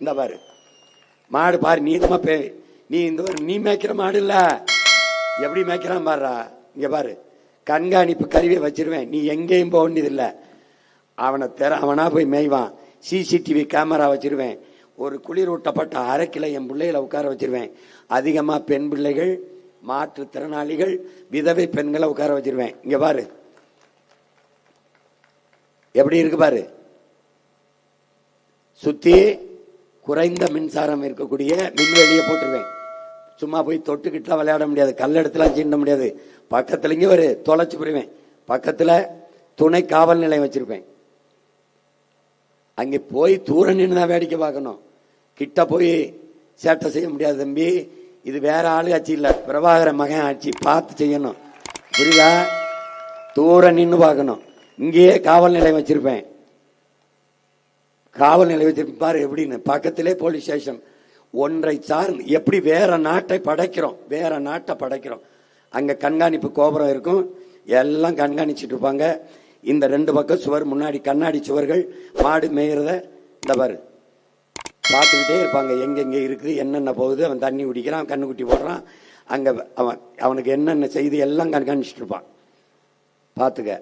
இந்த பாரு மாடு பாரு, நீ இந்த நீ மேய்க்கிற மாடு இல்ல, எப்படி மேய்க்கிறான் பாருடா. இங்க பாரு, கண்காணிப்பு கருவியை வச்சிருவேன், நீ எங்கேயும் போக வேண்டியதில்லை. அவனா போய் மேய்வான். சிசிடிவி கேமரா வச்சிருவேன். ஒரு குளிரூட்டப்பட்ட அரைக்கில என் பிள்ளைகளை உட்கார வச்சிருவேன். அதிகமா பெண் பிள்ளைகள், மாற்றுத்திறனாளிகள், விதவை பெண்களை உட்கார வச்சிருவேன். இங்க பாரு எப்படி இருக்கு பாரு. சுத்தி குறைந்த மின்சாரம் இருக்கக்கூடிய மின்வெளியை போட்டுருவேன். சும்மா போய் தொட்டுக்கிட்டுலாம் விளையாட முடியாது, கல்லெடுத்துலாம் சீண்ட முடியாது. பக்கத்துல இங்க ஒரு தொலைச்சு போடுவேன். பக்கத்துல துணை காவல் நிலையம் வச்சிருப்பேன். அங்கே போய் தூர நின்று தான் வேடிக்கை பார்க்கணும், கிட்ட போய் சேட்டை செய்ய முடியாது தம்பி. இது வேற ஆளு ஆட்சி இல்ல, பிரபாகர மகன் ஆட்சி, பார்த்து செய்யணும், புரியுதா? தூர நின்று பார்க்கணும். இங்கேயே காவல் நிலையம் வச்சிருப்பேன். காவல் நிலையம் வச்சிருப்பேன் பாரு எப்படின்னு. பக்கத்திலே போலீஸ் ஸ்டேஷன். ஒன்றை சார்ந்து எப்படி வேற நாட்டை படைக்கிறோம். அங்க கண்காணிப்பு கோபுரம் இருக்கும், எல்லாம் கண்காணிச்சுட்டு இருப்பாங்க. இந்த ரெண்டு பக்கம் சுவர், முன்னாடி கண்ணாடி சுவர்கள். மாடு மேய்கிறத இந்த பாரு பார்த்துக்கிட்டே இருப்பாங்க. எங்கெங்க இருக்குது, என்னென்ன போகுது, அவன் தண்ணி குடிக்கிறான், கண்ணுக்குட்டி போடுறான், அங்க அவனுக்கு என்னென்ன செய்தி எல்லாம் கண்காணிச்சுட்டு இருப்பான். பார்த்துக்க.